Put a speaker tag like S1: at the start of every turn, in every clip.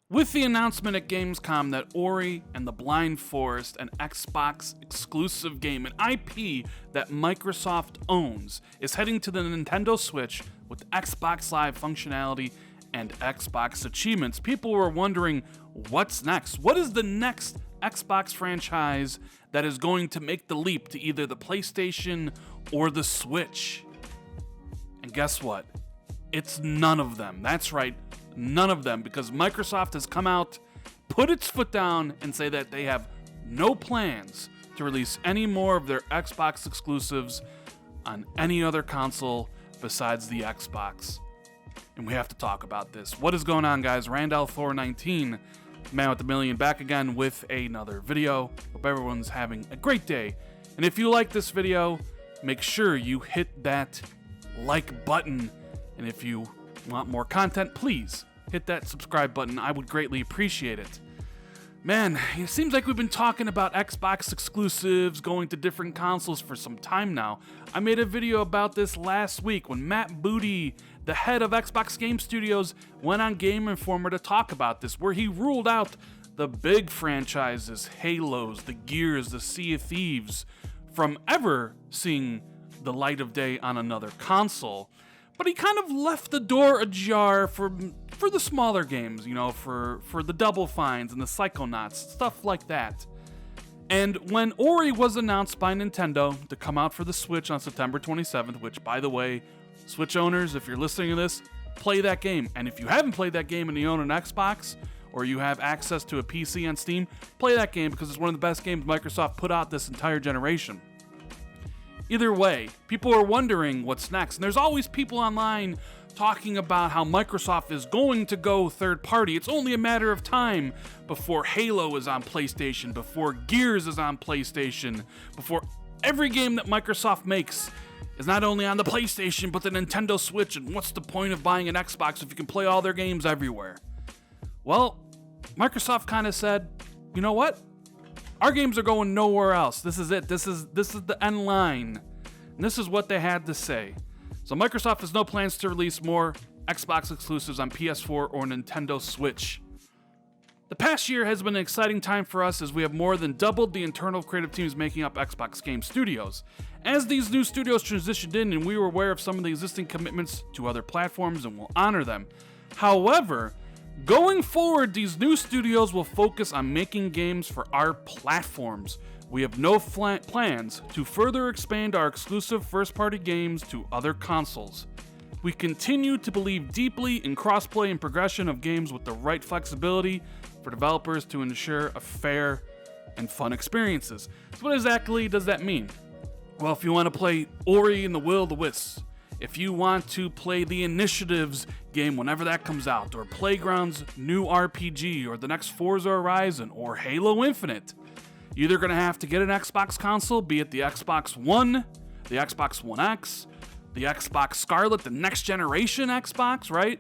S1: With the announcement at Gamescom that Ori and the Blind Forest, an Xbox exclusive game, an IP that Microsoft owns, is heading to the Nintendo Switch with Xbox Live functionality and Xbox achievements, people were wondering, what's next? What is the next Xbox franchise that is going to make the leap to either the PlayStation or the Switch? And guess what? It's none of them. That's right. None of them, because Microsoft has come out, put its foot down, and say that they have no plans to release any more of their Xbox exclusives on any other console besides the Xbox. And we have to talk about this. What is going on, guys? Randall Thor 19, Man with a Million, back again with another video. Hope everyone's having a great day. And if you like this video, make sure you hit that like button. And if you want more content, please hit that subscribe button. I would greatly appreciate it. Man, it seems like we've been talking about Xbox exclusives going to different consoles for some time now. I made a video about this last week when Matt Booty, the head of Xbox Game Studios, went on Game Informer to talk about this, where he ruled out the big franchises, Halos, the Gears, the Sea of Thieves, from ever seeing the light of day on another console. But he kind of left the door ajar for the smaller games, you know, for the Double Fines and the Psychonauts, stuff like that. And when Ori was announced by Nintendo to come out for the Switch on September 27th, which, by the way, Switch owners, if you're listening to this, play that game. And if you haven't played that game and you own an Xbox, or you have access to a PC on Steam, play that game because it's one of the best games Microsoft put out this entire generation. Either way, people are wondering what's next, and there's always people online talking about how Microsoft is going to go third party. It's only a matter of time before Halo is on PlayStation, before Gears is on PlayStation, before every game that Microsoft makes is not only on the PlayStation, but the Nintendo Switch, and what's the point of buying an Xbox if you can play all their games everywhere? Well, Microsoft kind of said, you know what? Our games are going nowhere else. This is it. This is the end line. And this is what they had to say. So Microsoft has no plans to release more Xbox exclusives on PS4 or Nintendo Switch. The past year has been an exciting time for us as we have more than doubled the internal creative teams making up Xbox Game Studios. As these new studios transitioned in, and we were aware of some of the existing commitments to other platforms and will honor them. However, going forward, these new studios will focus on making games for our platforms. We have no plans to further expand our exclusive first-party games to other consoles. We continue to believe deeply in crossplay and progression of games with the right flexibility for developers to ensure a fair and fun experiences. So what exactly does that mean? Well, if you want to play Ori and the Will of the Wisps, if you want to play the Initiatives game whenever that comes out, or Playground's new RPG, or the next Forza Horizon, or Halo Infinite, you're either going to have to get an Xbox console, be it the Xbox One, the Xbox One X, the Xbox Scarlett, the next generation Xbox, right?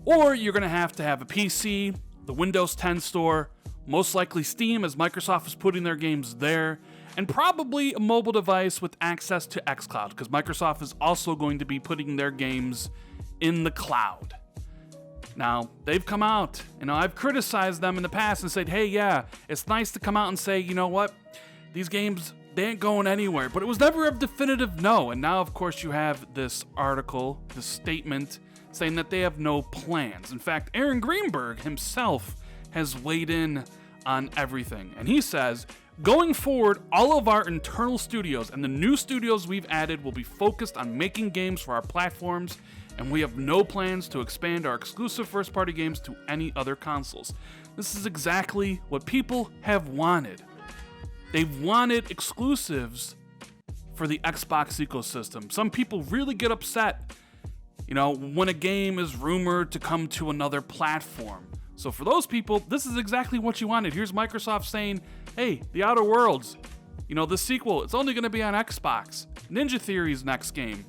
S1: Or you're going to have a PC, the Windows 10 store, most likely Steam, as Microsoft is putting their games there, and probably a mobile device with access to xCloud, because Microsoft is also going to be putting their games in the cloud. Now, they've come out, I've criticized them in the past and said, hey, yeah, it's nice to come out and say, you know what, these games, they ain't going anywhere, but it was never a definitive no. And now, of course, you have this article, this statement, saying that they have no plans. In fact, Aaron Greenberg himself has weighed in on everything, and he says, going forward, all of our internal studios and the new studios we've added will be focused on making games for our platforms, and we have no plans to expand our exclusive first-party games to any other consoles. This is exactly what people have wanted. They've wanted exclusives for the Xbox ecosystem. Some people really get upset, when a game is rumored to come to another platform. So for those people, this is exactly what you wanted. Here's Microsoft saying, hey, The Outer Worlds, the sequel, it's only going to be on Xbox. Ninja Theory's next game,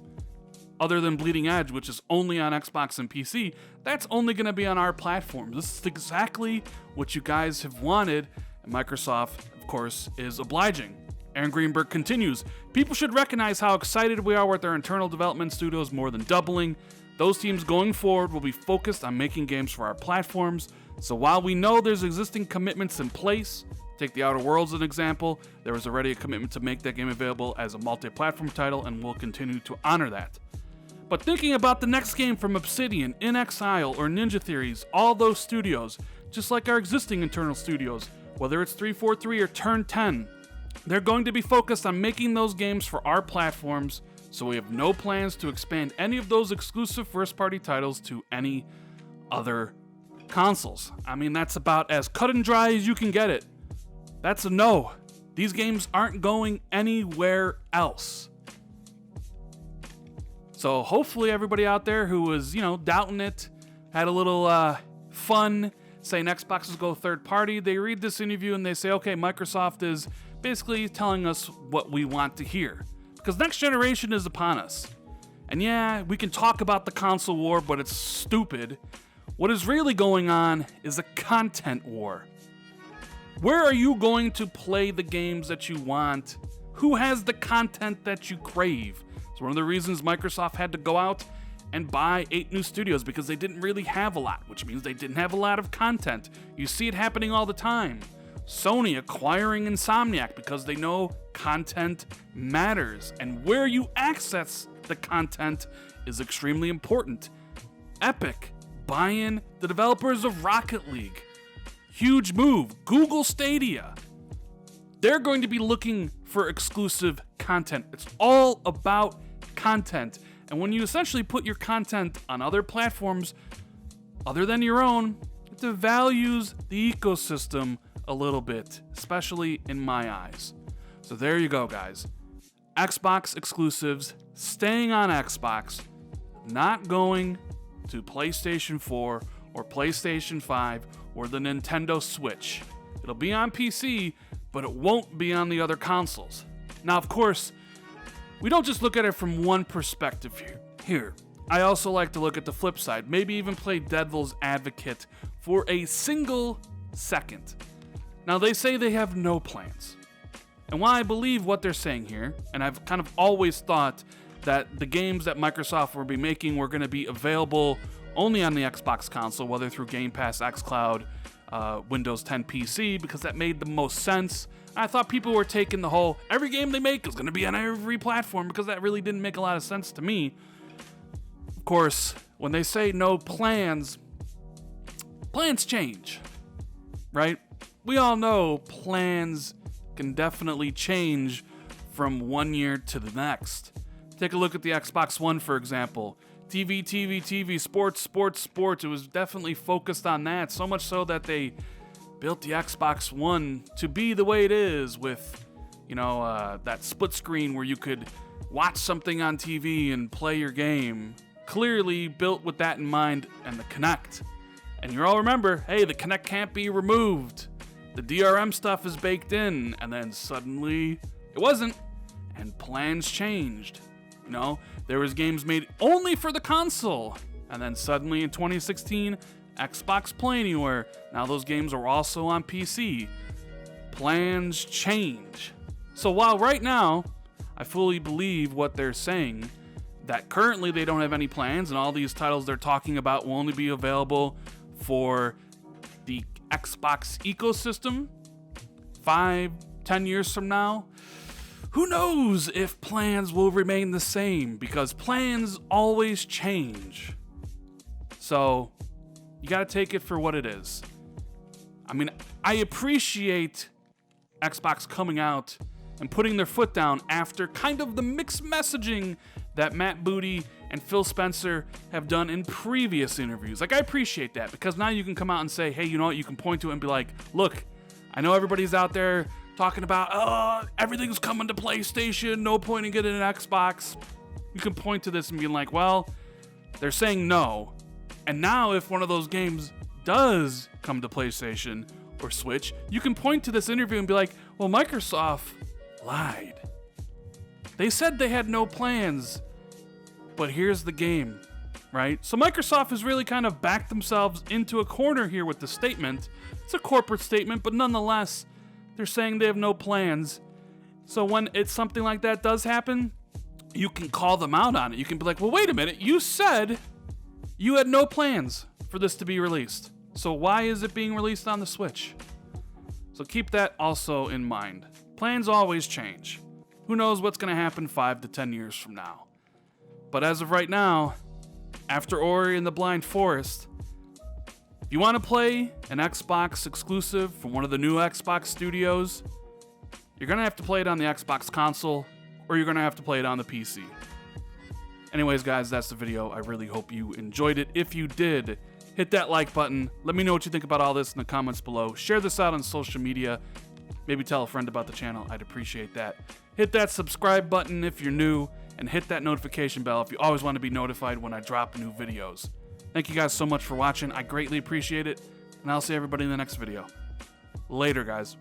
S1: other than Bleeding Edge, which is only on Xbox and PC, that's only going to be on our platform. This is exactly what you guys have wanted, and Microsoft, of course, is obliging. Aaron Greenberg continues, people should recognize how excited we are with our internal development studios more than doubling. Those teams going forward will be focused on making games for our platforms, So while we know there's existing commitments in place, take The Outer Worlds as an example, there was already a commitment to make that game available as a multi-platform title, and we'll continue to honor that. But thinking about the next game from Obsidian, In Exile, or Ninja Theories, all those studios, just like our existing internal studios, whether it's 343 or Turn 10, they're going to be focused on making those games for our platforms, so we have no plans to expand any of those exclusive first-party titles to any other consoles. I mean, that's about as cut and dry as you can get it. That's a no. These games aren't going anywhere else. So hopefully everybody out there who was, doubting it, had a little fun saying Xbox is go third party, they read this interview and they say, okay, Microsoft is basically telling us what we want to hear. Because next generation is upon us. And yeah, we can talk about the console war, but it's stupid. What is really going on is a content war. Where are you going to play the games that you want? Who has the content that you crave? It's one of the reasons Microsoft had to go out and buy 8 new studios, because they didn't really have a lot, which means they didn't have a lot of content. You see it happening all the time. Sony acquiring Insomniac because they know content matters, and where you access the content is extremely important. Epic buying the developers of Rocket League. Huge move. Google Stadia. They're going to be looking for exclusive content. It's all about content. And when you essentially put your content on other platforms other than your own, it devalues the ecosystem a little bit, especially in my eyes. So there you go, guys. Xbox exclusives staying on Xbox, not going to PlayStation 4 or PlayStation 5 or the Nintendo Switch. It'll be on PC, but it won't be on the other consoles. Now, of course, we don't just look at it from one perspective here. I also like to look at the flip side, maybe even play devil's advocate for a single second. Now, they say they have no plans. And while I believe what they're saying here, and I've kind of always thought that the games that Microsoft will be making were going to be available only on the Xbox console, whether through Game Pass, xCloud, Windows 10 PC, because that made the most sense. I thought people were taking the whole, every game they make is going to be on every platform, because that really didn't make a lot of sense to me. Of course, when they say no plans, plans change, right? We all know plans can definitely change from one year to the next. Take a look at the Xbox One, for example. TV, sports. It was definitely focused on that, so much so that they built the Xbox One to be the way it is, with, that split screen where you could watch something on TV and play your game. Clearly built with that in mind, and the Kinect. And you all remember, hey, the Kinect can't be removed. The DRM stuff is baked in, and then suddenly it wasn't, and plans changed. There was games made only for the console, and then suddenly in 2016, Xbox Play Anywhere. Now those games are also on PC. Plans change. So while right now, I fully believe what they're saying, that currently they don't have any plans, and all these titles they're talking about will only be available for the Xbox ecosystem 5-10 years from now, who knows if plans will remain the same, because plans always change. So you gotta take it for what it is. I mean, I appreciate Xbox coming out and putting their foot down after kind of the mixed messaging that Matt Booty and Phil Spencer have done in previous interviews. Like, I appreciate that, because now you can come out and say, hey, you know what, you can point to it and be like, look, I know everybody's out there talking about, everything's coming to PlayStation, no point in getting an Xbox. You can point to this and be like, well, they're saying no. And now if one of those games does come to PlayStation or Switch, you can point to this interview and be like, well, Microsoft lied. They said they had no plans, but here's the game, right? So Microsoft has really kind of backed themselves into a corner here with the statement. It's a corporate statement, but nonetheless, they're saying they have no plans. So when it's something like that does happen, you can call them out on it. You can be like, well, wait a minute, you said you had no plans for this to be released. So why is it being released on the Switch? So keep that also in mind. Plans always change. Who knows what's going to happen 5 to 10 years from now. But as of right now, after Ori and the Blind Forest, if you want to play an Xbox exclusive from one of the new Xbox studios, you're going to have to play it on the Xbox console, or you're going to have to play it on the PC. Anyways, guys, that's the video. I really hope you enjoyed it. If you did, hit that like button. Let me know what you think about all this in the comments below. Share this out on social media. Maybe tell a friend about the channel. I'd appreciate that. Hit that subscribe button if you're new, and hit that notification bell if you always want to be notified when I drop new videos. Thank you guys so much for watching. I greatly appreciate it, and I'll see everybody in the next video. Later, guys.